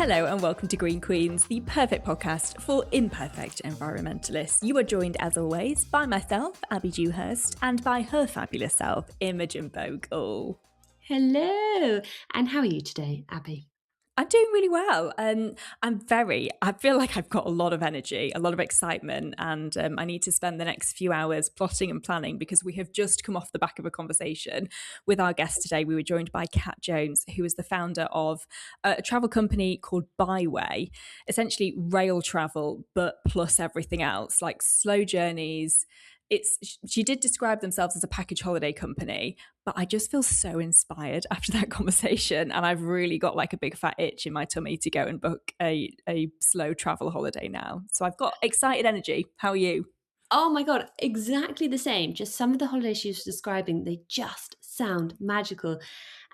Hello and welcome to Green Queens, the perfect podcast for imperfect environmentalists. You are joined, as always, by myself, Abby Dewhurst, and by her fabulous self, Imogen Bogle. Hello, and how are you today, Abby? I'm doing really well. I feel like I've got a lot of energy, a lot of excitement, and I need to spend the next few hours plotting and planning because we have just come off the back of a conversation with our guest today. We were joined by Kat Jones, who is the founder of a travel company called Byway, essentially rail travel, but plus everything else, like slow journeys. She did describe themselves as a package holiday company, but I just feel so inspired after that conversation, and I've really got like a big fat itch in my tummy to go and book a slow travel holiday now. So I've got excited energy. How are you? Oh my God, exactly the same. Just some of the holidays she was describing, they just sound magical.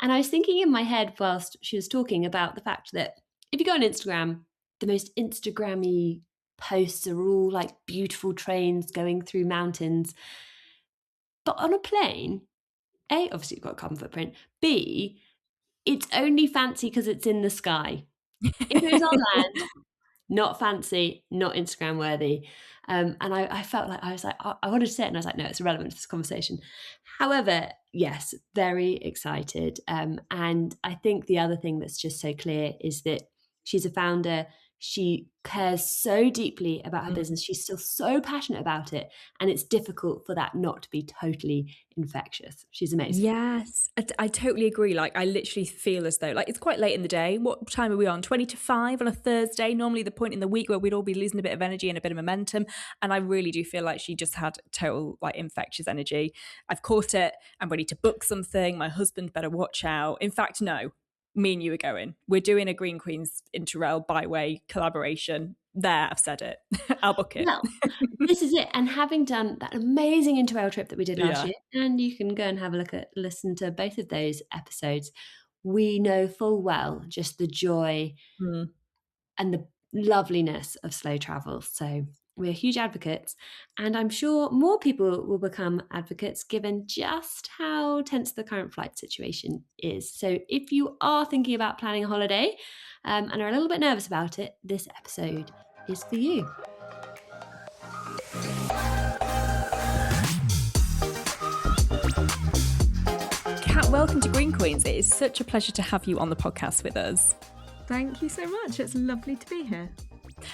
And I was thinking in my head whilst she was talking about the fact that if you go on Instagram, the most Instagrammy posts are all like beautiful trains going through mountains. But on a plane, A, obviously you've got a carbon footprint. B, it's only fancy because it's in the sky. If it was on land, not fancy, not Instagram worthy. And I felt like I was like, I wanted to say it, and I was like, no, it's irrelevant to this conversation. However, yes, very excited. And I think the other thing that's just so clear is that she's a founder. She cares so deeply about her business. She's still so passionate about it. And it's difficult for that not to be totally infectious. She's amazing. Yes, I totally agree. Like, I literally feel as though, like, it's quite late in the day. What time are we on? 20 to 5 on a Thursday, normally the point in the week where we'd all be losing a bit of energy and a bit of momentum. And I really do feel like she just had total, like, infectious energy. I've caught it. I'm ready to book something. My husband better watch out. In fact, no, me and you are going. We're doing a Green Queens Interrail Byway collaboration. There, I've said it. I'll book it. Well, this is it. And having done that amazing Interrail trip that we did last Yeah. year, and you can go and have a listen to both of those episodes, we know full well just the joy Mm. and the loveliness of slow travel. So we're huge advocates, and I'm sure more people will become advocates given just how tense the current flight situation is. So if you are thinking about planning a holiday and are a little bit nervous about it, this episode is for you. Kat, welcome to Green Queens. It is such a pleasure to have you on the podcast with us. Thank you so much. It's lovely to be here.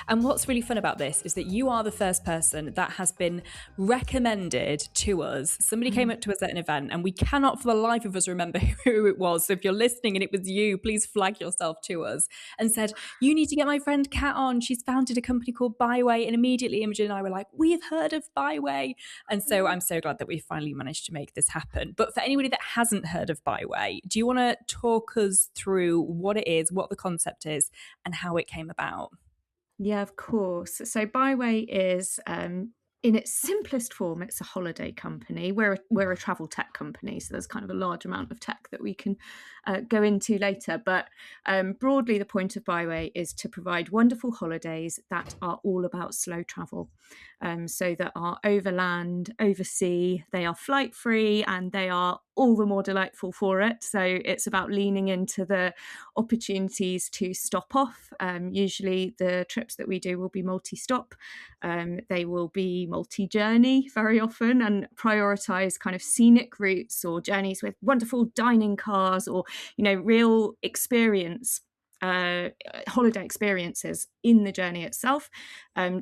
And what's really fun about this is that you are the first person that has been recommended to us. Somebody came up to us at an event, and we cannot for the life of us remember who it was. So if you're listening and it was you, please flag yourself to us, and said, you need to get my friend Kat on. She's founded a company called Byway. And immediately Imogen and I were like, we've heard of Byway. And so I'm so glad that we finally managed to make this happen. But for anybody that hasn't heard of Byway, do you want to talk us through what it is, what the concept is, and how it came about? Yeah, of course. So Byway is, in its simplest form, it's a holiday company. We're a travel tech company, so there's kind of a large amount of tech that we can go into later. But broadly, the point of Byway is to provide wonderful holidays that are all about slow travel. So that are overland, oversea, they are flight free, and they are all the more delightful for it. So it's about leaning into the opportunities to stop off. Usually the trips that we do will be multi-stop. They will be multi-journey very often, and prioritize kind of scenic routes or journeys with wonderful dining cars, or, you know, real experience, holiday experiences in the journey itself,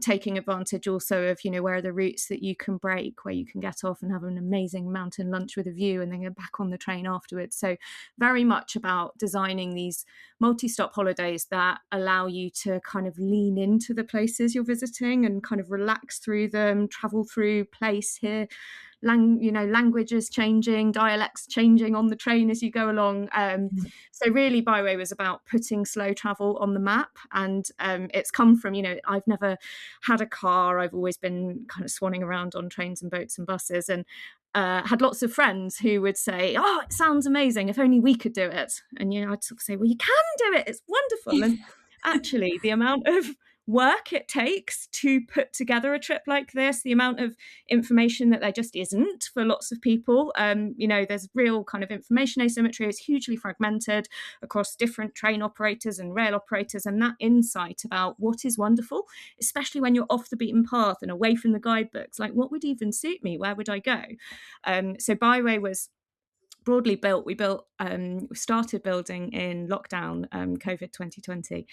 taking advantage also of, you know, where are the routes that you can break, where you can get off and have an amazing mountain lunch with a view and then go back on the train afterwards. So very much about designing these multi-stop holidays that allow you to kind of lean into the places you're visiting and kind of relax through them, travel through place here, languages changing, dialects changing on the train as you go along. So really Byway was about putting slow travel on the map, and it's come from, you know, I've never had a car. I've always been kind of swanning around on trains and boats and buses, and had lots of friends who would say, oh, it sounds amazing, if only we could do it. And, you know, I'd sort of say, well, you can do it, it's wonderful. And actually the amount of work it takes to put together a trip like this, the amount of information that there just isn't for lots of people. There's real kind of information asymmetry. It's hugely fragmented across different train operators and rail operators, and that insight about what is wonderful, especially when you're off the beaten path and away from the guidebooks, like what would even suit me, where would I go? So Byway was broadly built. We started building in lockdown, COVID 2020,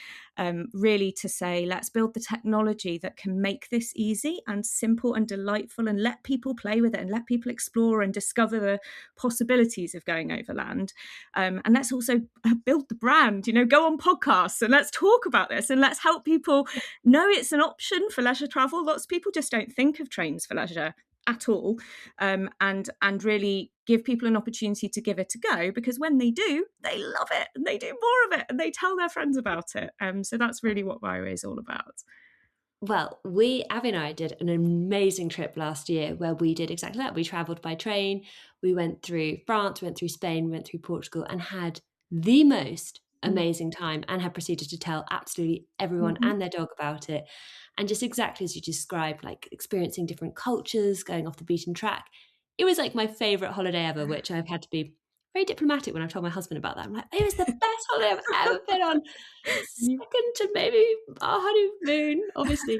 really to say, let's build the technology that can make this easy and simple and delightful, and let people play with it and let people explore and discover the possibilities of going overland. And let's also build the brand, go on podcasts and let's talk about this, and let's help people know it's an option for leisure travel. Lots of people just don't think of trains for leisure at all, and really give people an opportunity to give it a go, because when they do, they love it and they do more of it and they tell their friends about it. So that's really what Byway is all about. Well, Abby and I did an amazing trip last year where we did exactly that. We travelled by train, we went through France, we went through Spain, we went through Portugal, and had the most amazing time, and have proceeded to tell absolutely everyone and their dog about it. And just exactly as you described, like experiencing different cultures, going off the beaten track. It was like my favourite holiday ever, which I've had to be very diplomatic when I've told my husband about that. I'm like, it was the best holiday I've ever been on. Second to maybe our honeymoon, obviously.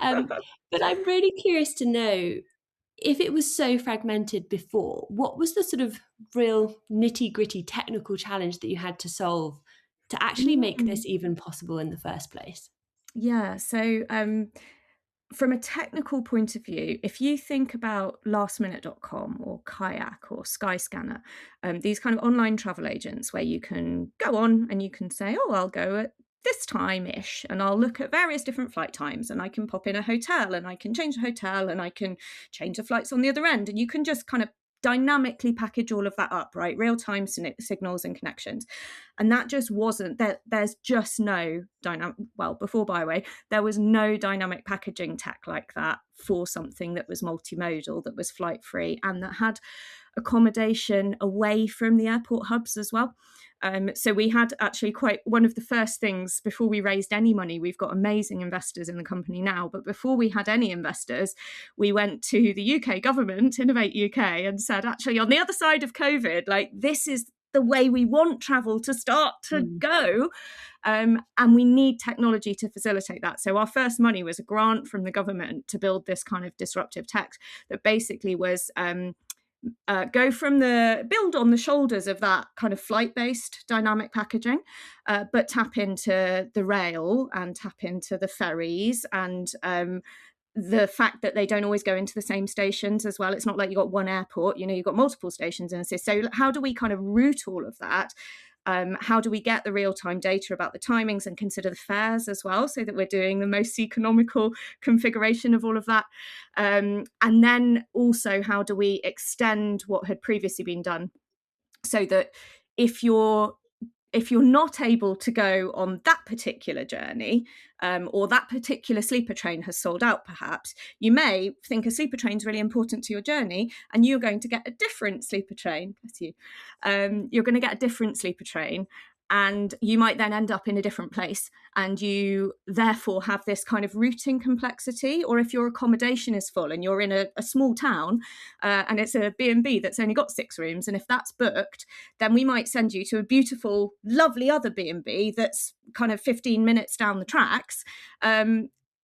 But I'm really curious to know, if it was so fragmented before, what was the sort of real nitty-gritty technical challenge that you had to solve to actually make this even possible in the first place? Yeah, so from a technical point of view, if you think about lastminute.com or Kayak or Skyscanner, these kind of online travel agents where you can go on and you can say, oh, I'll go at this time-ish and I'll look at various different flight times, and I can pop in a hotel and I can change the hotel and I can change the flights on the other end, and you can just kind of dynamically package all of that up, right? Real-time signals and connections. And that just wasn't there. There's just no dynamic. Well, before Byway, there was no dynamic packaging tech like that for something that was multimodal, that was flight free, and that had accommodation away from the airport hubs as well. So we had actually quite one of the first things before we raised any money. We've got amazing investors in the company now, but before we had any investors, we went to the UK government, Innovate UK, and said, actually, on the other side of COVID, like, this is the way we want travel to start to go. And we need technology to facilitate that. So our first money was a grant from the government to build this kind of disruptive tech that basically was go from the build on the shoulders of that kind of flight-based dynamic packaging, but tap into the rail and tap into the ferries and the fact that they don't always go into the same stations as well. It's not like you've got one airport, you've got multiple stations in a city. So how do we kind of route all of that? How do we get the real-time data about the timings and consider the fares as well, so that we're doing the most economical configuration of all of that? And then also, how do we extend what had previously been done, so that if you're not able to go on that particular journey, or that particular sleeper train has sold out, perhaps, you may think a sleeper train is really important to your journey, and you're going to get a different sleeper train. Bless you. You're going to get a different sleeper train, and you might then end up in a different place, and you therefore have this kind of routing complexity. Or if your accommodation is full and you're in a small town, and it's a B&B that's only got 6 rooms, and if that's booked, then we might send you to a beautiful, lovely other B&B that's kind of 15 minutes down the tracks.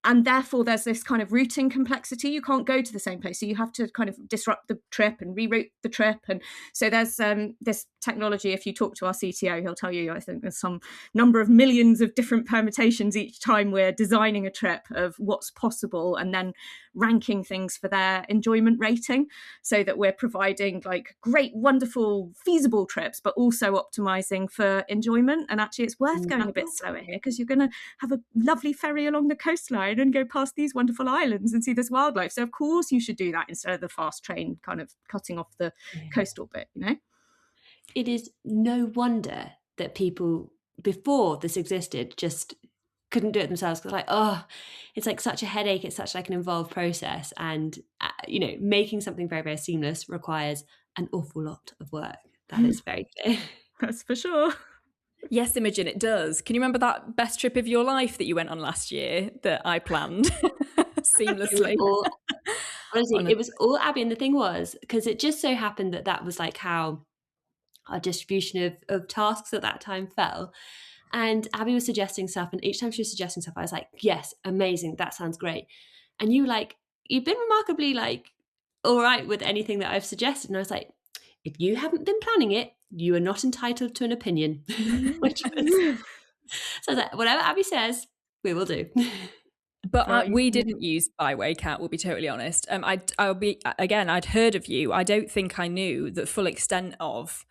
And therefore, there's this kind of routing complexity. You can't go to the same place. So you have to kind of disrupt the trip and reroute the trip. And so there's this technology. If you talk to our CTO, he'll tell you, I think there's some number of millions of different permutations each time we're designing a trip of what's possible, and then ranking things for their enjoyment rating, so that we're providing like great, wonderful, feasible trips, but also optimizing for enjoyment. And actually, it's worth going a bit slower here, because you're going to have a lovely ferry along the coastline and go past these wonderful islands and see this wildlife. So of course you should do that instead of the fast train kind of cutting off the coastal bit, It is no wonder that people before this existed just couldn't do it themselves, because it's like such a headache, it's such like an involved process, and making something very, very seamless requires an awful lot of work. That is very clear. That's for sure. Yes, Imogen, it does. Can you remember that best trip of your life that you went on last year that I planned It was seamlessly? all honestly, On a it was all Abby, and the thing was, because it just so happened that that was like how our distribution of tasks at that time fell. And Abby was suggesting stuff, and each time she was suggesting stuff, I was like, yes, amazing, that sounds great. And you like, you've been remarkably like all right with anything that I've suggested. And I was like, if you haven't been planning it, you are not entitled to an opinion. Which was, so I was like, whatever Abby says, we will do. But we Brilliant. didn't use Byway, Cat, we'll be totally honest. I'll be, again, I'd heard of you. I don't think I knew the full extent of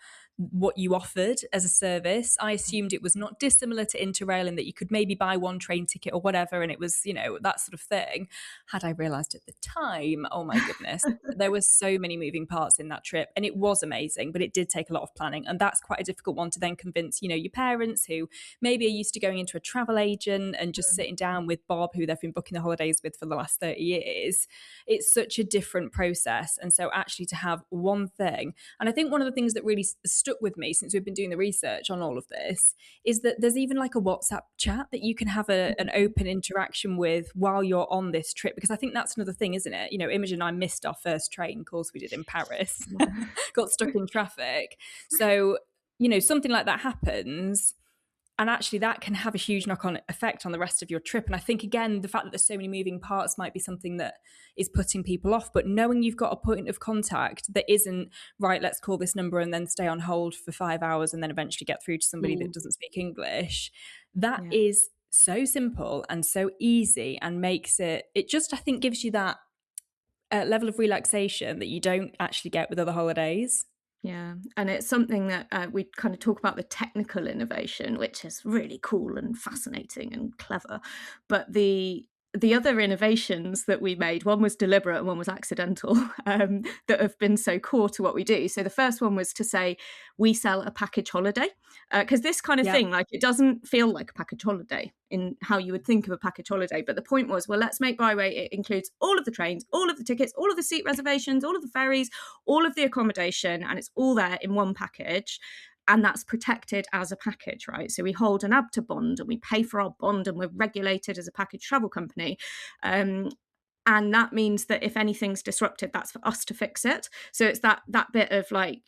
what you offered as a service. I assumed it was not dissimilar to Interrail and that you could maybe buy one train ticket or whatever, and it was, that sort of thing. Had I realised at the time, oh my goodness, there were so many moving parts in that trip, and it was amazing, but it did take a lot of planning, and that's quite a difficult one to then convince, your parents who maybe are used to going into a travel agent and just sitting down with Bob, who they've been booking the holidays with for the last 30 years. It's such a different process. And so actually to have one thing, and I think one of the things that really stuck with me since we've been doing the research on all of this is that there's even like a WhatsApp chat that you can have an open interaction with while you're on this trip, because I think that's another thing, isn't it? Imogen and I missed our first train course we did in Paris, got stuck in traffic. So, something like that happens, and actually that can have a huge knock-on effect on the rest of your trip. And I think, again, the fact that there's so many moving parts might be something that is putting people off, but knowing you've got a point of contact that isn't, right, let's call this number and then stay on hold for 5 hours and then eventually get through to somebody that doesn't speak English, that is so simple and so easy, and makes it just, I think, gives you that level of relaxation that you don't actually get with other holidays. Yeah, and it's something that we kind of talk about, the technical innovation, which is really cool and fascinating and clever. But the other innovations that we made, one was deliberate and one was accidental, that have been so core to what we do. So the first one was to say we sell a package holiday, because this kind of thing, like, it doesn't feel like a package holiday in how you would think of a package holiday. But the point was, well, let's make Byway. It includes all of the trains, all of the tickets, all of the seat reservations, all of the ferries, all of the accommodation, and it's all there in one package. And that's protected as a package, right? So we hold an ABTA bond and we pay for our bond, and we're regulated as a package travel company. And that means that if anything's disrupted, that's for us to fix it. So it's that bit of like,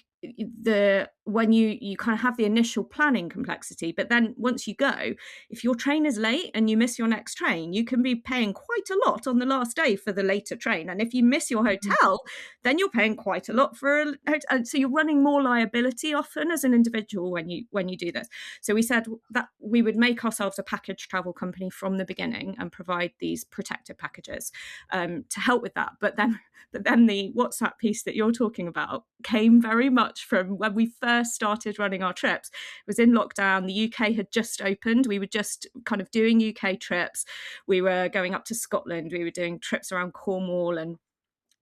when you kind of have the initial planning complexity, but then once you go, if your train is late and you miss your next train, you can be paying quite a lot on the last day for the later train. And if you miss your hotel, then you're paying quite a lot for a hotel. So you're running more liability often as an individual when you do this. So we said that we would make ourselves a package travel company from the beginning and provide these protected packages to help with that. But then the WhatsApp piece that you're talking about came very much from when we first started running our trips. It was in lockdown. The UK had just opened. We were just kind of doing UK trips. We were going up to Scotland. We were doing trips around Cornwall and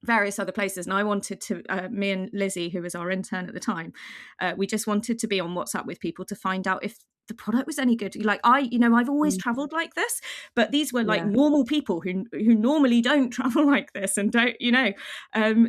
various other places. And I wanted to, me and Lizzie, who was our intern at the time, we just wanted to be on WhatsApp with people to find out if the product was any good. Like, I've always traveled like this, but these were like normal people who normally don't travel like this and don't,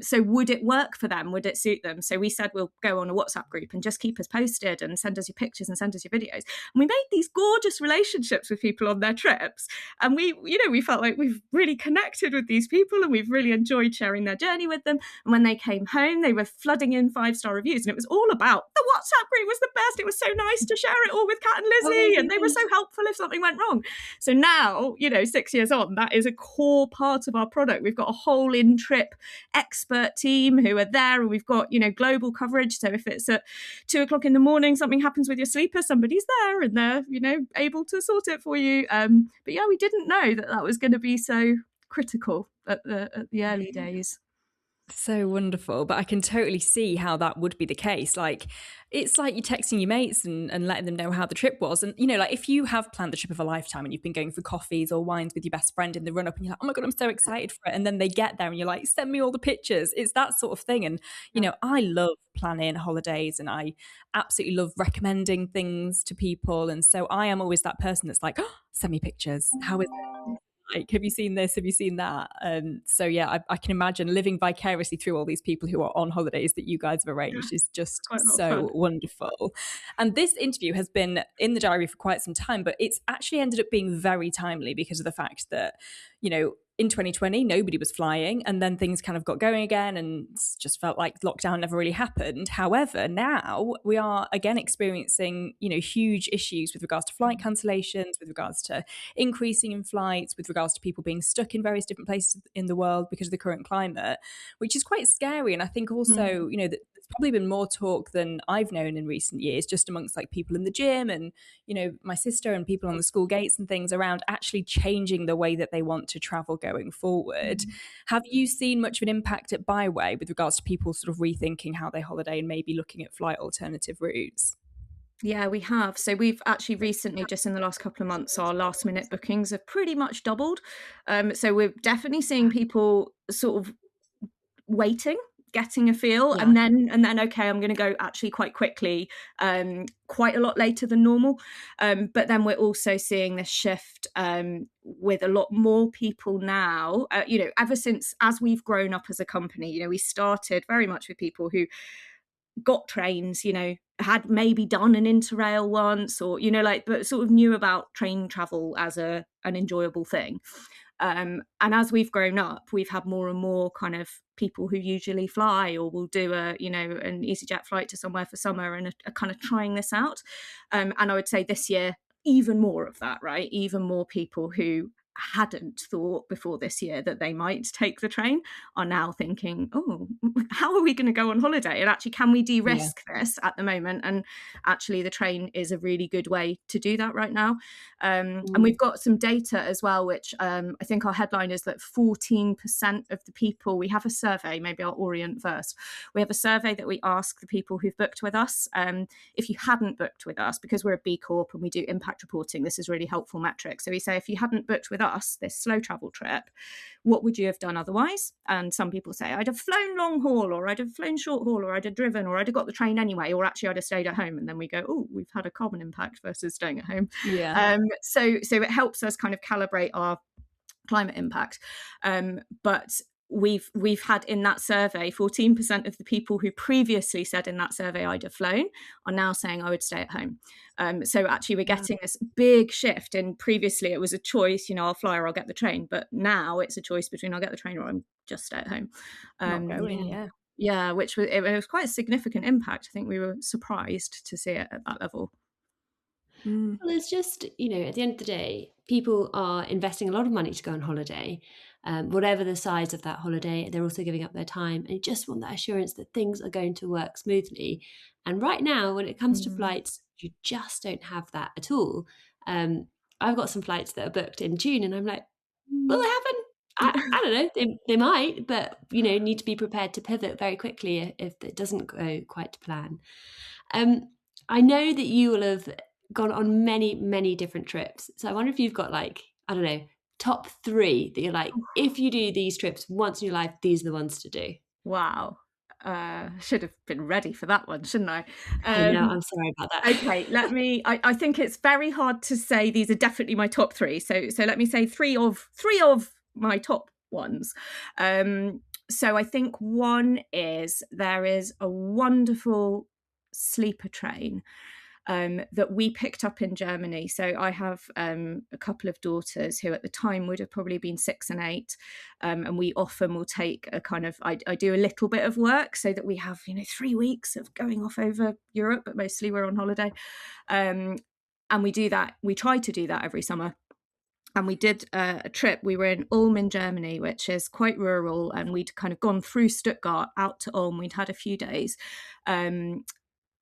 so would it work for them? Would it suit them? So we said, we'll go on a WhatsApp group and just keep us posted and send us your pictures and send us your videos. And we made these gorgeous relationships with people on their trips. And we felt like we've really connected with these people and we've really enjoyed sharing their journey with them. And when they came home, they were flooding in 5-star reviews. And it was all about the WhatsApp group was the best. It was so nice to share it all with Kat and Lizzie, and they were so helpful if something went wrong. So now, 6 years on, that is a core part of our product. We've got a whole in-trip expert team who are there, and we've got, global coverage. So if it's at 2:00 in the morning, something happens with your sleeper, somebody's there and they're, able to sort it for you. But yeah, we didn't know that was going to be so critical at the early days. So wonderful. But I can totally see how that would be the case. Like, it's like you're texting your mates and letting them know how the trip was. And, like, if you have planned the trip of a lifetime and you've been going for coffees or wines with your best friend in the run up and you're like, oh my God, I'm so excited for it. And then they get there and you're like, send me all the pictures. It's that sort of thing. And, I love planning holidays and I absolutely love recommending things to people. And so I am always that person that's like, oh, send me pictures. How is it? like? Have you seen this? Have you seen that? So yeah, I can imagine living vicariously through all these people who are on holidays that you guys have arranged is just Quite a lot of so fun. wonderful. And this interview has been in the diary for quite some time, but it's actually ended up being very timely because of the fact that, you know, in 2020, nobody was flying, and then things kind of got going again and just felt like lockdown never really happened. However, now we are again experiencing, you know, huge issues with regards to flight cancellations, with regards to increasing in flights, with regards to people being stuck in various different places in the world because of the current climate, which is quite scary. And I think also, you know, that there's probably been more talk than I've known in recent years, just amongst like people in the gym and, you know, my sister and people on the school gates and things, around actually changing the way that they want to travel going forward. Have you seen much of an impact at Byway with regards to people sort of rethinking how they holiday and maybe looking at flight alternative routes? Yeah, we have. So we've actually recently, just in the last couple of months, our last minute bookings have pretty much doubled. So we're definitely seeing people sort of waiting, getting a feel, Yeah. and then okay, I'm going to go actually quite quickly, quite a lot later than normal. But then we're also seeing this shift with a lot more people now. You know, ever since as we've grown up as a company, you know, we started very much with people who got trains, you know, had maybe done an Interrail once, or you know, like, but sort of knew about train travel as an enjoyable thing. And as we've grown up, we've had more and more kind of people who usually fly or will do a, you know, an EasyJet flight to somewhere for summer and are kind of trying this out. And I would say this year, even more of that, right? Even more people who hadn't thought before this year that they might take the train are now thinking, oh, how are we going to go on holiday? And actually, can we Yeah. de-risk this at the moment? And actually, the train is a really good way to do that right now. And we've got some data as well, which I think our headline is that 14% of the people, we have a survey, maybe I'll orient first. We have a survey that we ask the people who've booked with us. If you hadn't booked with us, because we're a B Corp and we do impact reporting, this is really helpful metric. So we say, if you hadn't booked with us this slow travel trip, what would you have done otherwise? And some people say, I'd have flown long haul, or I'd have flown short haul, or I'd have driven, or I'd have got the train anyway, or actually I'd have stayed at home. And then we go, oh, we've had a carbon impact versus staying at home. Yeah. So it helps us kind of calibrate our climate impact. But we've had in that survey 14% of the people who previously said in that survey I'd have flown are now saying I would stay at home. So actually we're getting this big shift. And previously it was a choice, you know, I'll fly or I'll get the train, but now it's a choice between I'll get the train or I'm just stay at home. Not going, yeah. Yeah, which was, it was quite a significant impact. I think we were surprised to see it at that level. Well, it's just, you know, at the end of the day, people are investing a lot of money to go on holiday. Whatever the size of that holiday, they're also giving up their time and just want that assurance that things are going to work smoothly. And right now, when it comes to flights, you just don't have that at all. I've got some flights that are booked in June, and I'm like, will it happen? I don't know. They might, but you know, need to be prepared to pivot very quickly if it doesn't go quite to plan. I know that you will have gone on many, many different trips. So I wonder if you've got like, I don't know, top 3 that you're like, if you do these trips once in your life, these are the ones to do. Wow. Should have been ready for that one, shouldn't I? I know, I'm sorry about that. Okay, I think it's very hard to say these are definitely my top 3. So let me say three of my top ones. So I think one is there is a wonderful sleeper train that we picked up in Germany. So I have a couple of daughters who at the time would have probably been 6 and 8. And we often will take a kind of, I do a little bit of work so that we have, you know, 3 weeks of going off over Europe, but mostly we're on holiday. And we do that, we try to do that every summer. And we did a trip. We were in Ulm in Germany, which is quite rural, and we'd kind of gone through Stuttgart out to Ulm. We'd had a few days.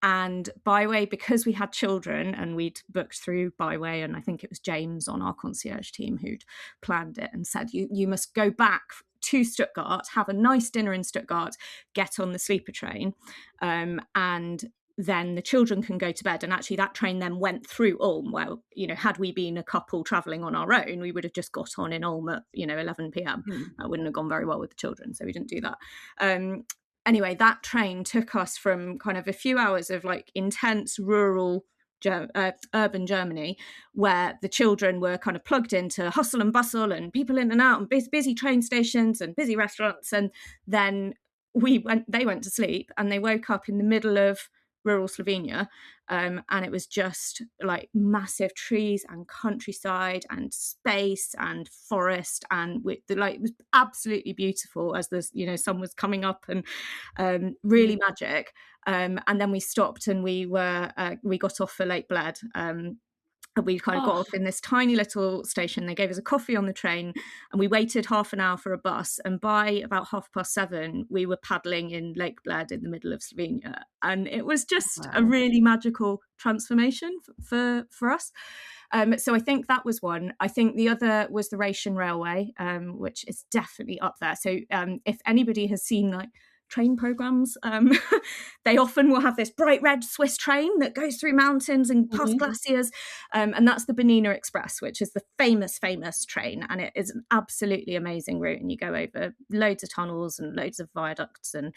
And Byway, because we had children and we'd booked through Byway, and I think it was James on our concierge team who'd planned it and said, you must go back to Stuttgart, have a nice dinner in Stuttgart, get on the sleeper train, and then the children can go to bed. And actually that train then went through Ulm. Well, you know, had we been a couple traveling on our own, we would have just got on in Ulm at, you know, 11 p.m. That wouldn't have gone very well with the children, so we didn't do that. Anyway, that train took us from kind of a few hours of like intense rural urban Germany, where the children were kind of plugged into hustle and bustle and people in and out and busy train stations and busy restaurants. And then they went to sleep and they woke up in the middle of rural Slovenia. And it was just like massive trees and countryside and space and forest, and it was absolutely beautiful as the sun was coming up, and really magic. And then we stopped and we got off for Lake Bled. And we kind of got off in this tiny little station. They gave us a coffee on the train and we waited half an hour for a bus. And by about 7:30, we were paddling in Lake Bled in the middle of Slovenia. And it was just a really magical transformation for us. So I think that was one. I think the other was the Rethink Railway, which is definitely up there. So if anybody has seen like train programs, they often will have this bright red Swiss train that goes through mountains and past glaciers, and that's the Bernina Express, which is the famous train, and it is an absolutely amazing route, and you go over loads of tunnels and loads of viaducts and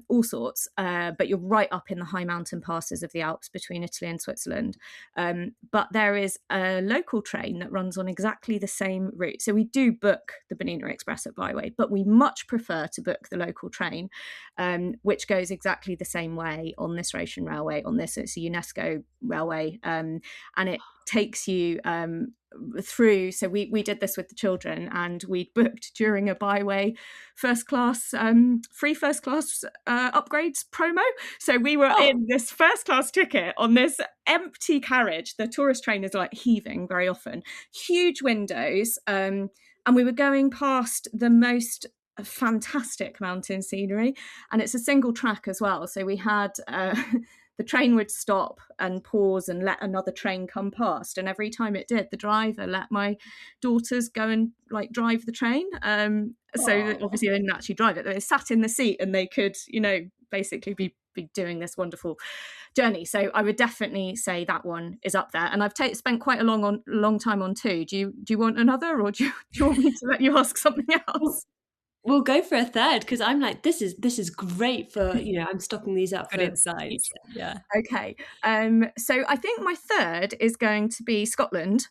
all sorts, but you're right up in the high mountain passes of the Alps between Italy and Switzerland. But there is a local train that runs on exactly the same route. So we do book the Bernina Express at Byway, but we much prefer to book the local train, which goes exactly the same way on this Rethink Railway. It's a UNESCO railway, and it takes you through. So we did this with the children, and we booked during a Byway free first class upgrades promo. So we were in this first class ticket on this empty carriage. The tourist train is like heaving very often, huge windows, and we were going past the most fantastic mountain scenery, and it's a single track as well. So we had the train would stop and pause and let another train come past, and every time it did, the driver let my daughters go and like drive the train. So obviously they didn't actually drive it, they sat in the seat and they could basically be doing this wonderful journey. So I would definitely say that one is up there, and I've spent quite a long time on two. Do you want another, or do you want me to let you ask something else? We'll go for a third, because I'm like, this is great for, I'm stocking these up. Good insights. Yeah. Okay. So I think my third is going to be Scotland.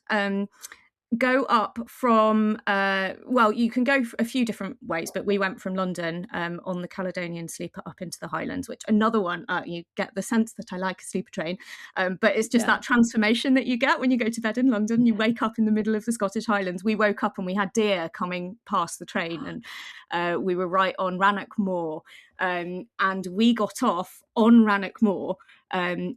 Go up from, you can go a few different ways, but we went from London on the Caledonian Sleeper up into the Highlands, which another one, you get the sense that I like a sleeper train, but it's just that transformation that you get when you go to bed in London. You wake up in the middle of the Scottish Highlands. We woke up and we had deer coming past the train, and we were right on Rannoch Moor, and we got off on Rannoch Moor,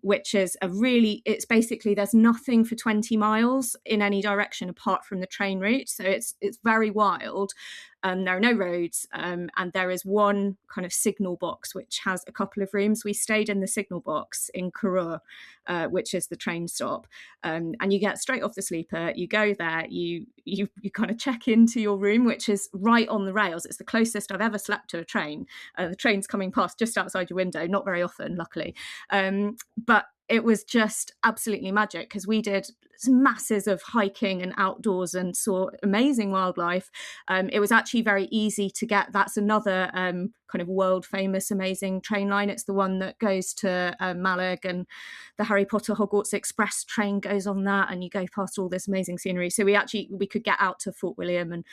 which is it's basically, there's nothing for 20 miles in any direction apart from the train route. So it's very wild. There are no roads, and there is one kind of signal box which has a couple of rooms. We stayed in the signal box in Carreur, which is the train stop, and you get straight off the sleeper. You go there, you kind of check into your room, which is right on the rails. It's the closest I've ever slept to a train. The train's coming past just outside your window, not very often, luckily, but it was just absolutely magic, because we did masses of hiking and outdoors and saw amazing wildlife. It was actually very easy to get. That's another kind of world famous amazing train line. It's the one that goes to Malag, and the Harry Potter Hogwarts Express train goes on that, and you go past all this amazing scenery. So we could get out to Fort William and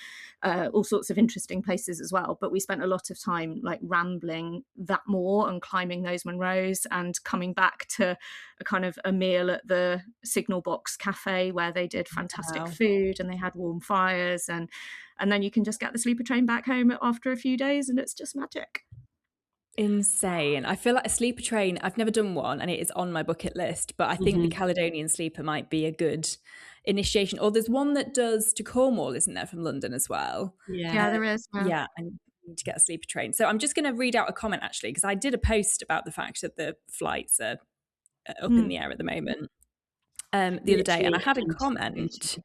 all sorts of interesting places as well. But we spent a lot of time like rambling that moor and climbing those Munros, and coming back to a kind of a meal at the signal box cafe where they did fantastic food and they had warm fires, and then you can just get the sleeper train back home after a few days, and it's just magic. Insane. I feel like a sleeper train, I've never done one and it is on my bucket list, but I think the Caledonian Sleeper might be a good initiation. Or there's one that does to Cornwall, isn't there, from London as well? Yeah, there is. Yeah, I need to get a sleeper train. So I'm just going to read out a comment, actually, because I did a post about the fact that the flights are up in the air at the moment the other day, and I had a comment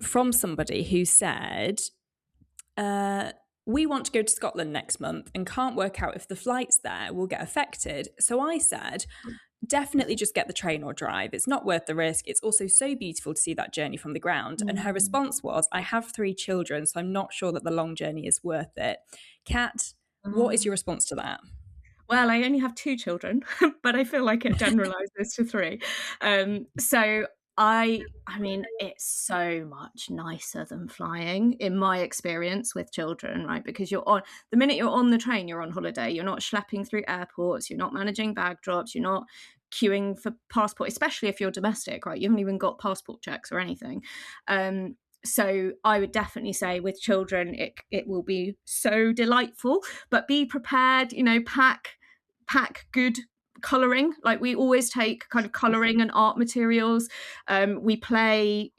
from somebody who said, we want to go to Scotland next month and can't work out if the flights there will get affected. So I said, definitely just get the train or drive. It's not worth the risk. It's also so beautiful to see that journey from the ground. And her response was, I have 3 children, so I'm not sure that the long journey is worth it. Kat, what is your response to that? Well, I only have 2 children, but I feel like it generalises to 3. So I mean, it's so much nicer than flying in my experience with children, right? Because the minute you're on the train, you're on holiday. You're not schlepping through airports, you're not managing bag drops, you're not queuing for passport, especially if you're domestic, right? You haven't even got passport checks or anything. So I would definitely say with children, it will be so delightful, but be prepared, pack good colouring. Like we always take kind of colouring and art materials. We play,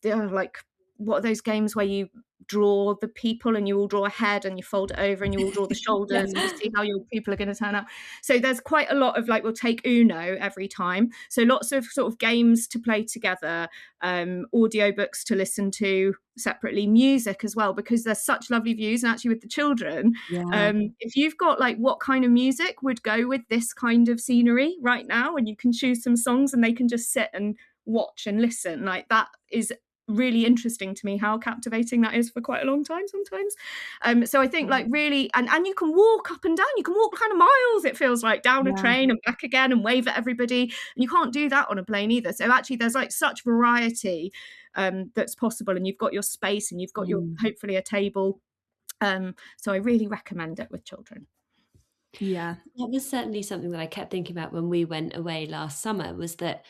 like what are those games where you draw the people and you all draw a head and you fold it over and you all draw the Yes. shoulders and you see how your people are going to turn out. So there's quite a lot of like, we'll take Uno every time. So lots of sort of games to play together, audiobooks to listen to separately, music as well, because there's such lovely views. And actually with the children, Yeah. if you've got like what kind of music would go with this kind of scenery right now, and you can choose some songs and they can just sit and watch and listen, like that is really interesting to me how captivating that is for quite a long time sometimes. So I think like really, and you can walk up and down, you can walk kind of miles, it feels like, down a Yeah. train and back again and wave at everybody, and you can't do that on a plane either. So actually there's like such variety that's possible, and you've got your space and you've got your hopefully a table. So I really recommend it with children. Yeah. That was certainly something that I kept thinking about when we went away last summer, was that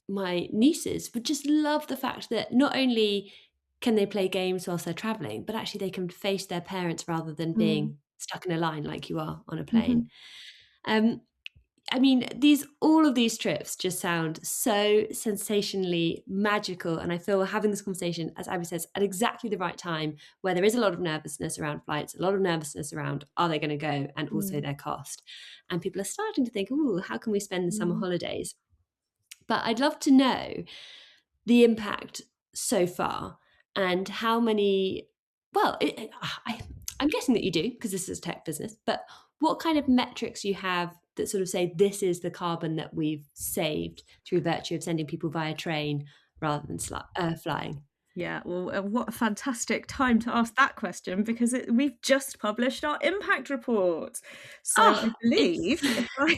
my nieces would just love the fact that not only can they play games whilst they're traveling, but actually they can face their parents rather than being stuck in a line like you are on a Mm-hmm. plane. Um, I mean, all of these trips just sound so sensationally magical, and I feel we're having this conversation, as Abby says, at exactly the right time, where there is a lot of nervousness around flights, a lot of nervousness around are they going to go, and also their cost. And people are starting to think, "Ooh, how can we spend the summer holidays?" But I'd love to know the impact so far and how many. Well, I'm guessing that you do, because this is a tech business, but what kind of metrics you have that sort of say this is the carbon that we've saved through virtue of sending people via train rather than flying? Yeah, well, what a fantastic time to ask that question, because we've just published our impact report. So I Oh, believe it's if I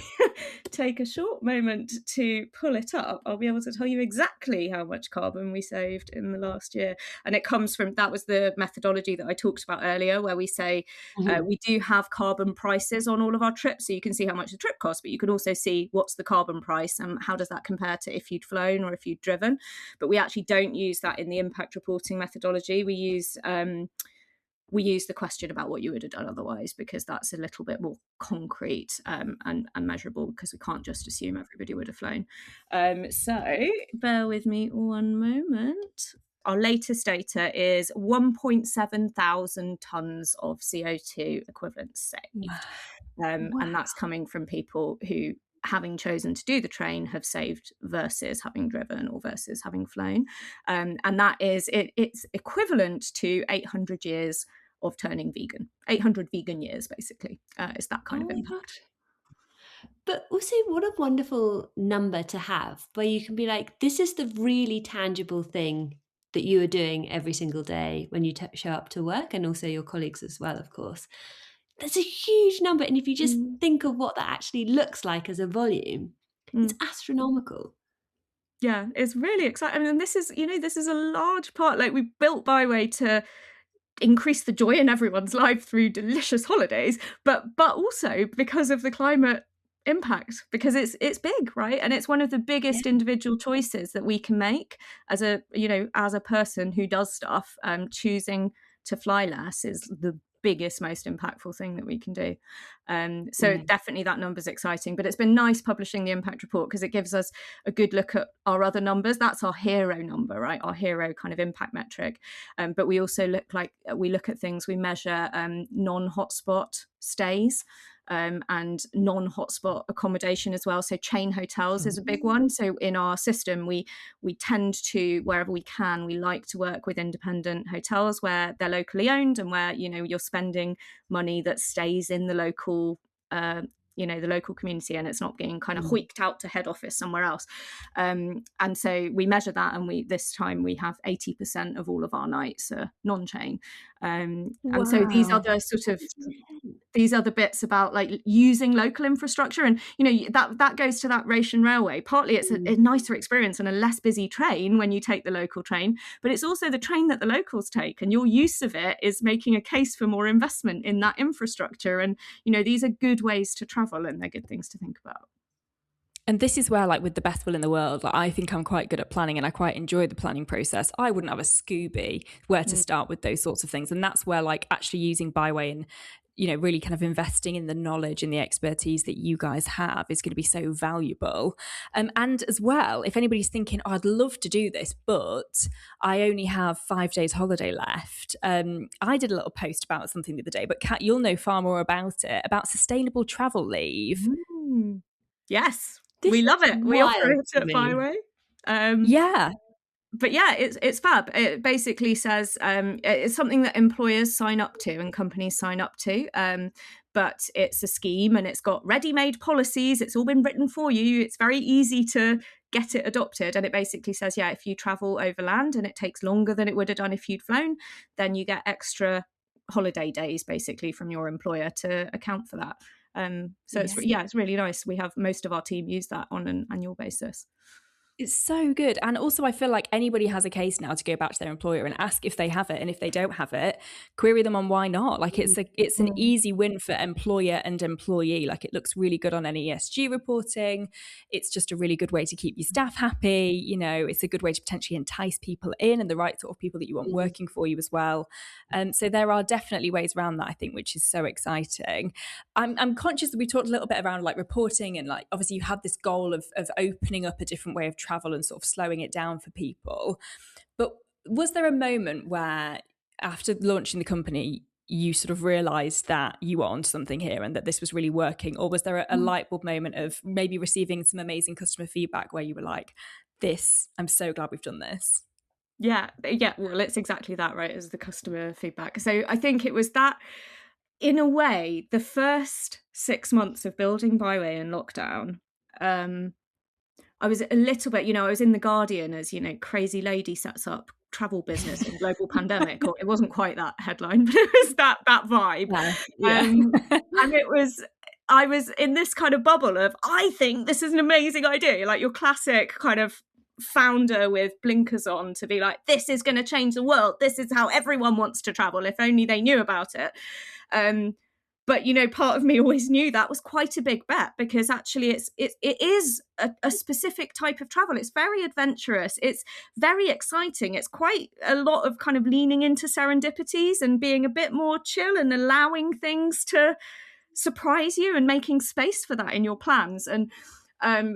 take a short moment to pull it up, I'll be able to tell you exactly how much carbon we saved in the last year. And it comes from, that was the methodology that I talked about earlier, where we say we do have carbon prices on all of our trips. So you can see how much the trip costs, but you can also see what's the carbon price and how does that compare to if you'd flown or if you'd driven. But we actually don't use that in the impact reporting methodology. We use the question about what you would have done otherwise, because that's a little bit more concrete and measurable, because we can't just assume everybody would have flown. So bear with me one moment. Our latest data is 1.7 thousand tonnes of CO2 equivalent saved. And that's coming from people who, having chosen to do the train, have saved versus having driven or versus having flown. And that is, it's equivalent to 800 years of turning vegan. 800 vegan years, basically, is that kind oh of my impact. gosh. But also, what a wonderful number to have, where you can be like, this is the really tangible thing that you are doing every single day when you show up to work, and also your colleagues as well, of course. That's a huge number. And if you just think of what that actually looks like as a volume, it's astronomical. Yeah, it's really exciting. And this is, this is a large part. Like, we built Byway to increase the joy in everyone's life through delicious holidays, but also because of the climate impact, because it's big, right? And it's one of the biggest individual choices that we can make as a person who does stuff. Choosing to fly less is the biggest, most impactful thing that we can do. So definitely that number's exciting, but it's been nice publishing the impact report, because it gives us a good look at our other numbers. That's our hero number, right? Our hero kind of impact metric. But we also look at things. We measure non-hotspot stays and non-hotspot accommodation as well. So chain hotels is a big one. So in our system, we tend to, wherever we can, we like to work with independent hotels where they're locally owned and where, you're spending money that stays in the local the local community, and it's not being kind of hoiked out to head office somewhere else. And so we measure that, and this time we have 80% of all of our nights are non-chain. And so these Wow. other these other bits about like using local infrastructure, and that goes to that Rhaetian Railway. Partly it's a nicer experience and a less busy train when you take the local train, but it's also the train that the locals take, and your use of it is making a case for more investment in that infrastructure. And these are good ways to travel, and they're good things to think about. And this is where, like, with the best will in the world, like, I think I'm quite good at planning and I quite enjoy the planning process. I wouldn't have a Scooby where to start with those sorts of things. And that's where, like, actually using Byway and, really kind of investing in the knowledge and the expertise that you guys have is going to be so valuable. And as well, if anybody's thinking, oh, I'd love to do this, but I only have 5 days holiday left. I did a little post about something the other day, but Kat, you'll know far more about it, about sustainable travel leave. Yes. This We love is it. We offer wild it to at me. Byway. Yeah. But yeah, it's fab. It basically says it's something that employers sign up to and companies sign up to. But it's a scheme, and it's got ready-made policies. It's all been written for you. It's very easy to get it adopted. And it basically says, yeah, if you travel overland and it takes longer than it would have done if you'd flown, then you get extra holiday days basically from your employer to account for that. So it's really nice. We have most of our team use that on an annual basis. It's so good. And also, I feel like anybody has a case now to go back to their employer and ask if they have it. And if they don't have it, query them on why not. Like, it's an easy win for employer and employee. Like, it looks really good on any ESG reporting. It's just a really good way to keep your staff happy. It's a good way to potentially entice people in, and the right sort of people that you want working for you as well. So there are definitely ways around that, I think, which is so exciting. I'm conscious that we talked a little bit around like reporting, and like obviously you had this goal of opening up a different way of travel and sort of slowing it down for people. But was there a moment where, after launching the company, you sort of realized that you were onto something here and that this was really working? Or was there a light bulb moment of maybe receiving some amazing customer feedback where you were like, I'm so glad we've done this? Yeah. Well, it's exactly that, right? As the customer feedback. So I think it was that, in a way, the first 6 months of building Byway in lockdown, I was a little bit, I was in The Guardian as, crazy lady sets up travel business in global pandemic, or it wasn't quite that headline, but it was that vibe. Yeah. And I was in this kind of bubble of, I think this is an amazing idea, like your classic kind of founder with blinkers on to be like, this is going to change the world. This is how everyone wants to travel, if only they knew about it. But part of me always knew that was quite a big bet, because actually it is a specific type of travel. It's very adventurous. It's very exciting. It's quite a lot of kind of leaning into serendipities and being a bit more chill and allowing things to surprise you and making space for that in your plans. And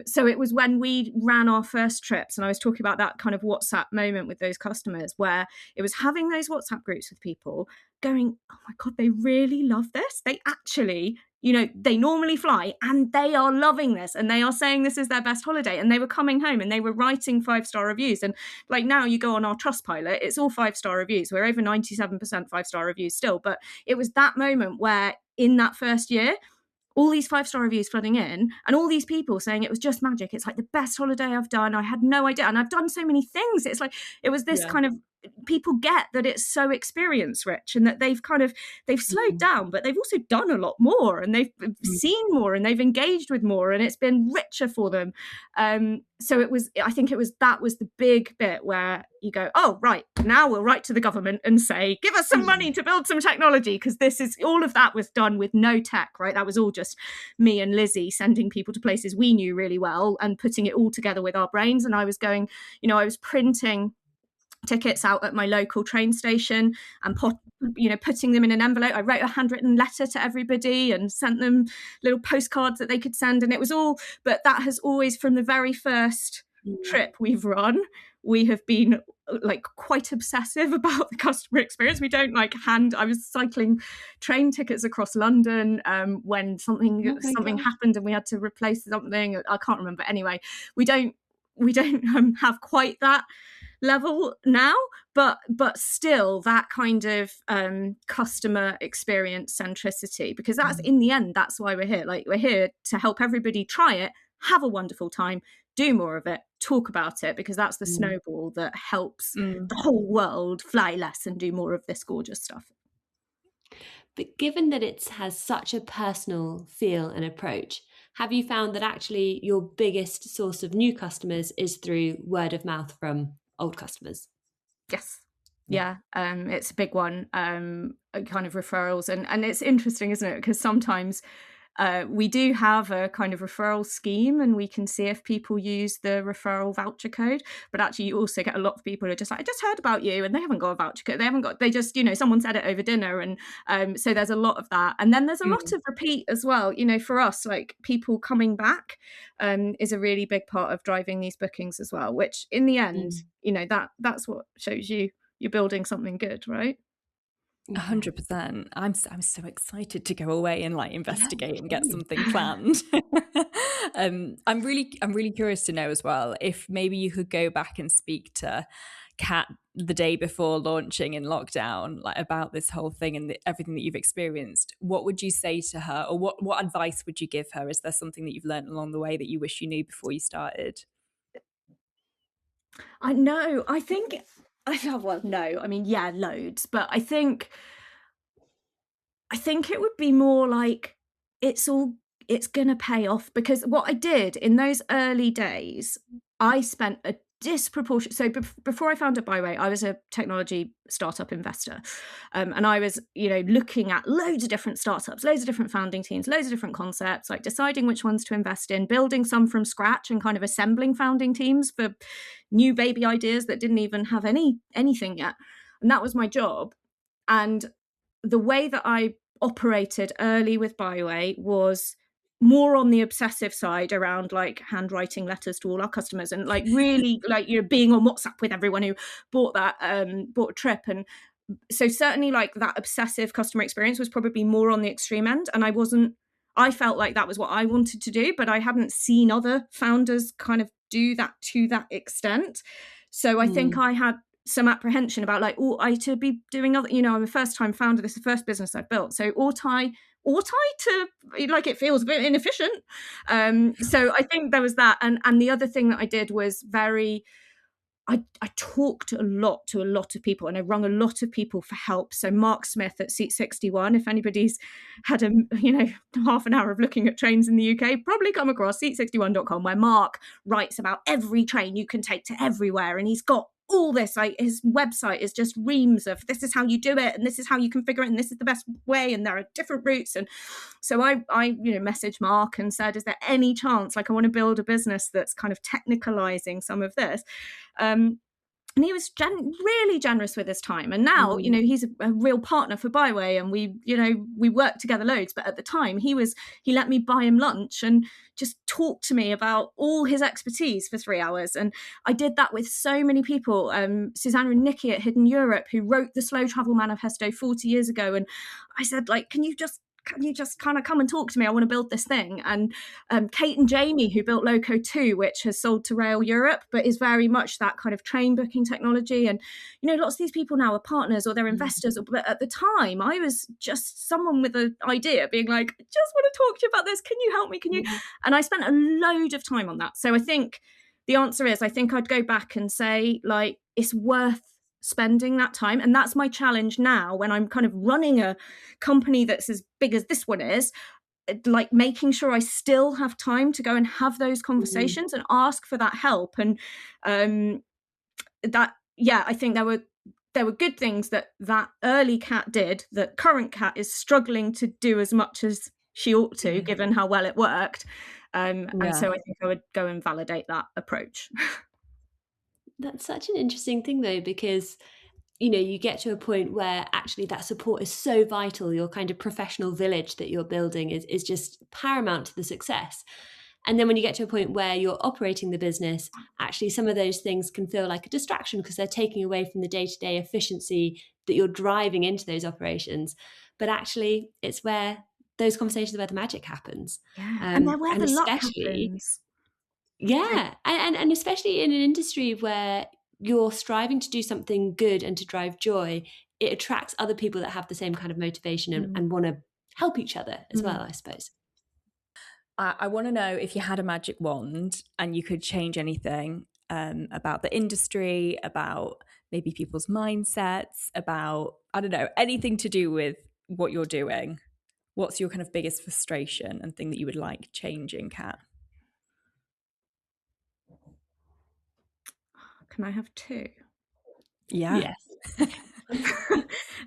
so it was when we ran our first trips, and I was talking about that kind of WhatsApp moment with those customers, where it was having those WhatsApp groups with people going, oh my God, they really love this. They actually, they normally fly and they are loving this, and they are saying this is their best holiday, and they were coming home and they were writing 5-star reviews. And like, now you go on our Trustpilot, it's all 5-star reviews. We're over 97% 5-star reviews still. But it was that moment where, in that first year, all these 5-star reviews flooding in, and all these people saying it was just magic. It's like the best holiday I've done. I had no idea. And I've done so many things. It's like, it was this kind of, people get that it's so experience rich, and that they've slowed down, but they've also done a lot more, and they've seen more, and they've engaged with more, and it's been richer for them. So that was the big bit where you go, oh, right, now we'll write to the government and say, give us some money to build some technology, because all of that was done with no tech, right? That was all just me and Lizzie sending people to places we knew really well and putting it all together with our brains. And I was going, I was printing tickets out at my local train station and putting them in an envelope. I wrote a handwritten letter to everybody and sent them little postcards that they could send. And it was all, but that has always, from the very first trip we've run, we have been like quite obsessive about the customer experience. We don't I was cycling train tickets across London when something happened and we had to replace something. I can't remember. Anyway, we don't have quite that level now, but still that kind of customer experience centricity, because that's, in the end, that's why we're here. Like, we're here to help everybody try it, have a wonderful time, do more of it, talk about it, because that's the snowball that helps the whole world fly less and do more of this gorgeous stuff. But given that it has such a personal feel and approach, have you found that actually your biggest source of new customers is through word of mouth from old customers? Yes. Yeah, it's a big one, kind of referrals, and it's interesting, isn't it? Because sometimes we do have a kind of referral scheme, and we can see if people use the referral voucher code. But actually, you also get a lot of people who are just like, "I just heard about you," and they haven't got a voucher code. They haven't got. They just, someone said it over dinner, and so there's a lot of that. And then there's a lot of repeat as well. For us, like people coming back, is a really big part of driving these bookings as well. Which, in the end, Mm. that's what shows you're building something good, right? 100%. I'm so excited to go away and like Yeah, investigate and get same. something planned. I'm really curious to know as well if maybe you could go back and speak to Kat the day before launching in lockdown, like about this whole thing and everything that you've experienced. What would you say to her, or what advice would you give her? Is there something that you've learned along the way that you wish you knew before you started? I know. I think. Well, no. I mean, yeah, loads, but I think it would be more like it's all it's gonna pay off, because what I did in those early days, I spent a disproportionate so before I founded Byway, I was a technology startup investor. And I was, looking at loads of different startups, loads of different founding teams, loads of different concepts, like deciding which ones to invest in, building some from scratch and kind of assembling founding teams for new baby ideas that didn't even have anything yet. And that was my job. And the way that I operated early with Byway was more on the obsessive side around like handwriting letters to all our customers and like really like being on WhatsApp with everyone who bought a trip. And so certainly like that obsessive customer experience was probably more on the extreme end, and I felt like that was what I wanted to do, but I hadn't seen other founders kind of do that to that extent. So I think Mm. I had some apprehension about like, oh, I to be doing other, I'm a first time founder. This is the first business I've built. So ought I to like, it feels a bit inefficient. So I think there was that. And the other thing that I did was I talked a lot to a lot of people, and I rung a lot of people for help. So Mark Smith at Seat 61, if anybody's had half an hour of looking at trains in the UK, probably come across seat61.com, where Mark writes about every train you can take to everywhere. And he's got all this, like his website is just reams of this is how you do it, and this is how you configure it, and this is the best way, and there are different routes. And so I messaged Mark and said, is there any chance, like I want to build a business that's kind of technicalizing some of this? And he was really generous with his time. And now, Mm. he's a real partner for Byway, and we work together loads. But at the time, he let me buy him lunch and just talk to me about all his expertise for 3 hours. And I did that with so many people. Susanna and Nikki at Hidden Europe, who wrote the Slow Travel Manifesto 40 years ago. And I said, like, can you just kind of come and talk to me? I want to build this thing. And Kate and Jamie, who built Loco 2, which has sold to Rail Europe, but is very much that kind of train booking technology. And, lots of these people now are partners or they're investors. But at the time, I was just someone with an idea being like, I just want to talk to you about this. Can you help me? Can you? Mm. And I spent a load of time on that. So I think the answer is, I think I'd go back and say, like, it's worth spending that time. And that's my challenge now when I'm kind of running a company that's as big as this one is, like making sure I still have time to go and have those conversations and ask for that help. And I think there were good things that early Cat did that current Cat is struggling to do as much as she ought to, given how well it worked. And so I think I would go and validate that approach. That's such an interesting thing, though, because you get to a point where actually that support is so vital. Your kind of professional village that you're building is just paramount to the success. And then when you get to a point where you're operating the business, actually some of those things can feel like a distraction because they're taking away from the day-to-day efficiency that you're driving into those operations. But actually, it's where those conversations are where the magic happens. Yeah, and they're where And the luck especially, happens. yeah, and especially in an industry where you're striving to do something good and to drive joy, it attracts other people that have the same kind of motivation and want to help each other as well, I suppose. I want to know if you had a magic wand and you could change anything about the industry, about maybe people's mindsets, about, I don't know, anything to do with what you're doing, what's your kind of biggest frustration and thing that you would like changing, Kat? Can I have two? Yeah. Yes.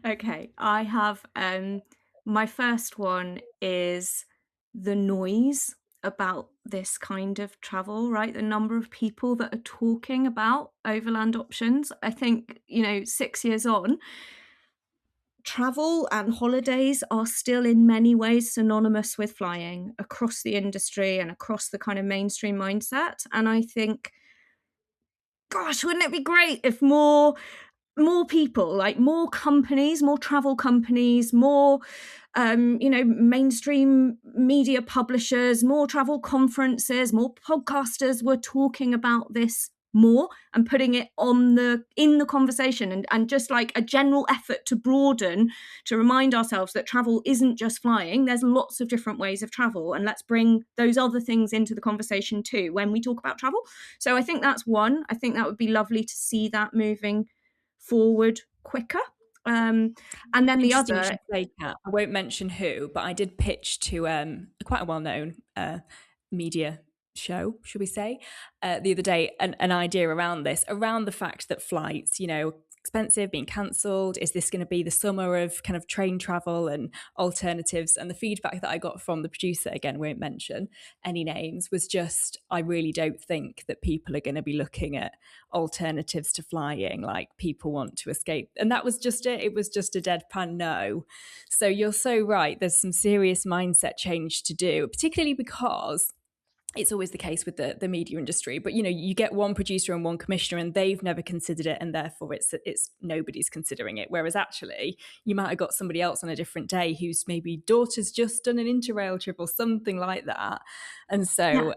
Okay, I have my first one is the noise about this kind of travel, right? The number of people that are talking about overland options. I think, 6 years on, travel and holidays are still in many ways synonymous with flying across the industry and across the kind of mainstream mindset. And I think, gosh, wouldn't it be great if more people, like more companies, more travel companies, more mainstream media publishers, more travel conferences, more podcasters were talking about this more and putting it in the conversation, and just like a general effort to broaden, to remind ourselves that travel isn't just flying. There's lots of different ways of travel, and let's bring those other things into the conversation too when we talk about travel. So I think that's one. I think that would be lovely to see that moving forward quicker. And then the Interesting you other, should say, Kat. I won't mention who, but I did pitch to quite a well-known media show, should we say, the other day, an idea around this, around the fact that flights, expensive, being cancelled. Is this going to be the summer of kind of train travel and alternatives? And the feedback that I got from the producer, again, won't mention any names, was just, I really don't think that people are going to be looking at alternatives to flying like people want to escape. And that was just it. It was just a deadpan no. So you're so right. There's some serious mindset change to do, particularly because it's always the case with the media industry, but you get one producer and one commissioner and they've never considered it, and therefore it's nobody's considering it. Whereas actually you might have got somebody else on a different day whose maybe daughter's just done an Interrail trip or something like that. And so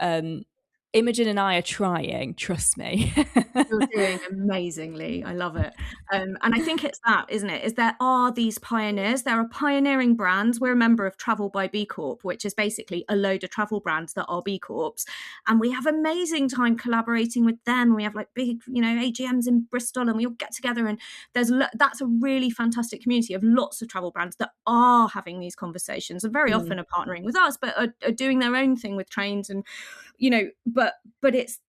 Imogen and I are trying, trust me. you're doing amazingly. I love it. And I think it's that, isn't it? Is there are these pioneers. There are pioneering brands. We're a member of Travel by B Corp, which is basically a load of travel brands that are B Corps. And we have amazing time collaborating with them. We have like big, AGMs in Bristol, and we all get together. And that's a really fantastic community of lots of travel brands that are having these conversations, and very often are partnering with us, but are doing their own thing with trains. And, but it's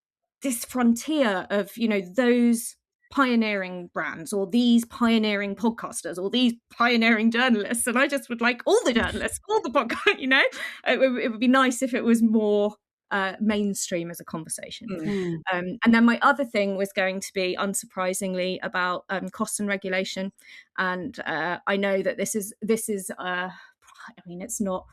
this frontier of those pioneering brands, or these pioneering podcasters, or these pioneering journalists. And I just would like all the journalists, all the podcast, it would be nice if it was more mainstream as a conversation. And then my other thing was going to be, unsurprisingly, about costs and regulation. And I know that this is it's not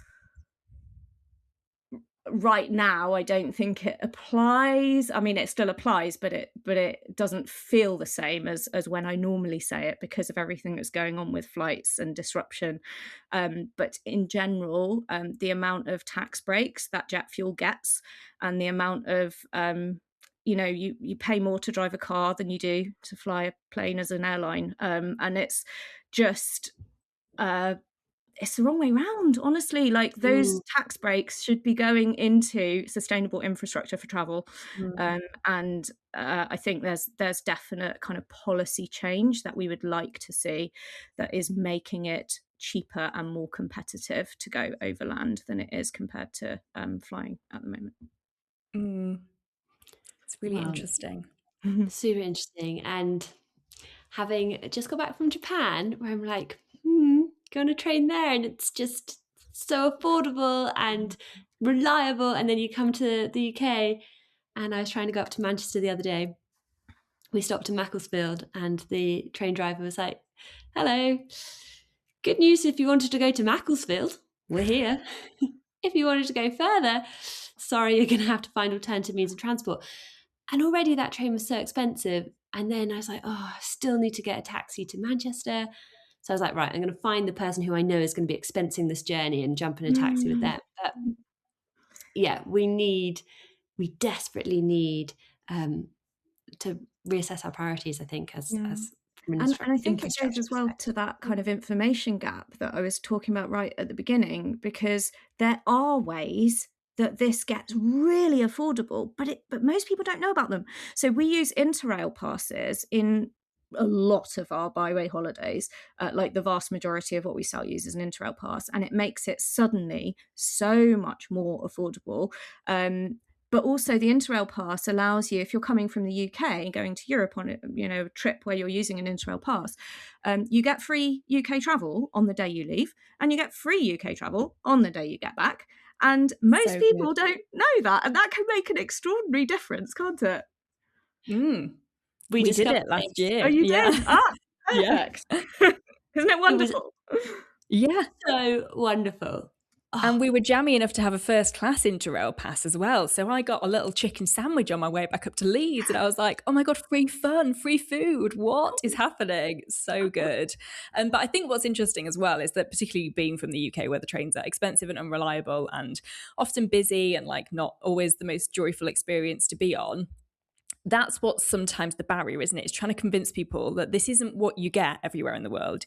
right now. I don't think it applies. I mean, it still applies, but it doesn't feel the same as when I normally say it, because of everything that's going on with flights and disruption. But in general, the amount of tax breaks that jet fuel gets, and the amount of you pay more to drive a car than you do to fly a plane as an airline, and it's just it's the wrong way around, honestly. Like, those tax breaks should be going into sustainable infrastructure for travel. And I think there's definite kind of policy change that we would like to see, that is making it cheaper and more competitive to go overland than it is compared to flying at the moment. It's really interesting. Super interesting. And having just got back from Japan, where I'm like, go on a train there, and it's just so affordable and reliable. And then you come to the UK, and I was trying to go up to Manchester the other day. We stopped in Macclesfield, and the train driver was like, hello, good news if you wanted to go to Macclesfield, we're here. If you wanted to go further, sorry, you're going to have to find alternative means of transport. And already that train was so expensive. And then I was like, I still need to get a taxi to Manchester. So I was like, right, I'm going to find the person who I know is going to be expensing this journey and jump in a taxi with them. But yeah, we desperately need to reassess our priorities, I think, as and I think it goes as well to that kind of information gap that I was talking about right at the beginning, because there are ways that this gets really affordable, but most people don't know about them. So we use Interrail passes in a lot of our Byway holidays, like the vast majority of what we sell uses an Interrail pass, and it makes it suddenly so much more affordable. But also the Interrail pass allows you, if you're coming from the UK and going to Europe on a trip where you're using an Interrail pass, you get free UK travel on the day you leave, and you get free UK travel on the day you get back. And most So people good. don't know that, and that can make an extraordinary difference, can't it? We did discovered it last this. year. Oh, you Yeah. did? Ah, Yeah. perfect. Isn't it It was wonderful? Yeah. so wonderful. And we were jammy enough to have a first class Interrail pass as well. So I got a little chicken sandwich on my way back up to Leeds. And I was like, oh my God, free fun, free food. What is happening? So good. But I think what's interesting as well is that, particularly being from the UK, where the trains are expensive and unreliable and often busy and like not always the most joyful experience to be on, that's what's sometimes the barrier, isn't it? It's trying to convince people that this isn't what you get everywhere in the world.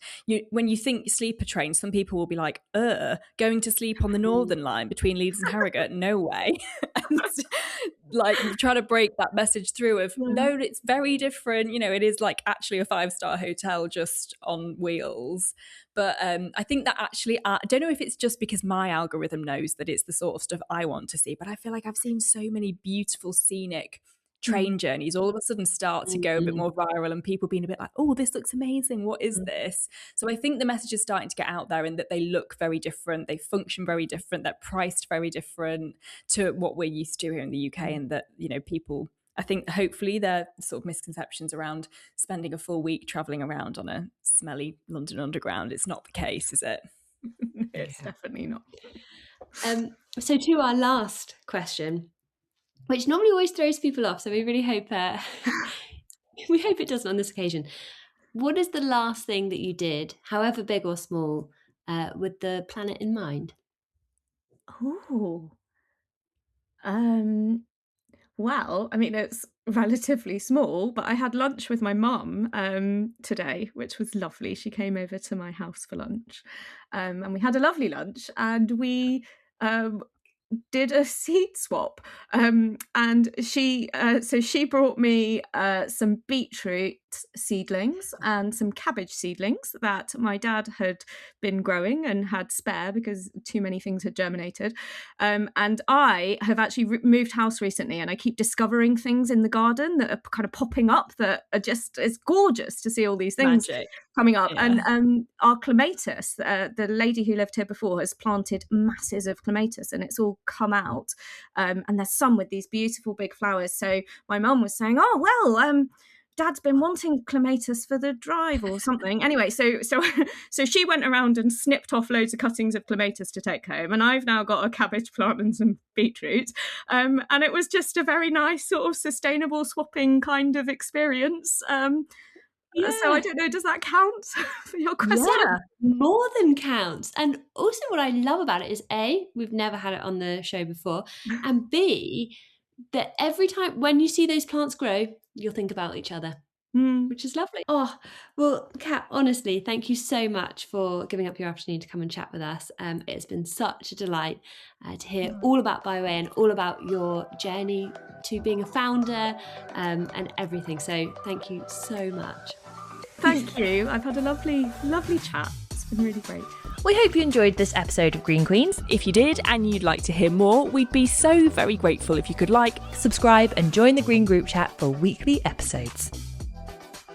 When you think sleeper train, some people will be like, going to sleep on the Northern Line between Leeds and Harrogate? No way. And like try to break that message through of, no, it's very different. It is like actually a 5-star hotel just on wheels. But I think that actually, I don't know if it's just because my algorithm knows that it's the sort of stuff I want to see, but I feel like I've seen so many beautiful scenic train journeys all of a sudden start to go a bit more viral, and people being a bit like, oh, this looks amazing, what is this? So I think the message is starting to get out there, and that they look very different, they function very different, they're priced very different to what we're used to here in the UK. And that people, I think hopefully their sort of misconceptions around spending a full week traveling around on a smelly London Underground, it's not the case, is it? It's definitely not. So to our last question, which normally always throws people off, so we really hope we hope it doesn't on this occasion. What is the last thing that you did, however big or small, with the planet in mind? Oh, well, I mean, it's relatively small, but I had lunch with my mum today, which was lovely. She came over to my house for lunch, and we had a lovely lunch, and we did a seed swap, and she brought me some beetroot seedlings and some cabbage seedlings that my dad had been growing and had spare because too many things had germinated, and I have actually moved house recently, and I keep discovering things in the garden that are kind of popping up that are just, it's gorgeous to see all these things Magic. coming up. Yeah. And our clematis, the lady who lived here before has planted masses of clematis, and it's all come out, and there's some with these beautiful big flowers. So my mum was saying, oh well, Dad's been wanting clematis for the drive or something. Anyway, so she went around and snipped off loads of cuttings of clematis to take home, and I've now got a cabbage plant and some beetroot, and it was just a very nice sort of sustainable swapping kind of experience. So I don't know, does that count for your question? Yeah, more than counts. And also what I love about it is A, we've never had it on the show before, and B, that every time when you see those plants grow, you'll think about each other, which is lovely. Oh, well, Kat, honestly, thank you so much for giving up your afternoon to come and chat with us. It's been such a delight to hear all about Byway and all about your journey to being a founder, and everything. So thank you so much. Thank you. I've had a lovely, lovely chat. It's been really great. We hope you enjoyed this episode of Green Queens. If you did and you'd like to hear more, we'd be so very grateful if you could like, subscribe and join the Green Group Chat for weekly episodes.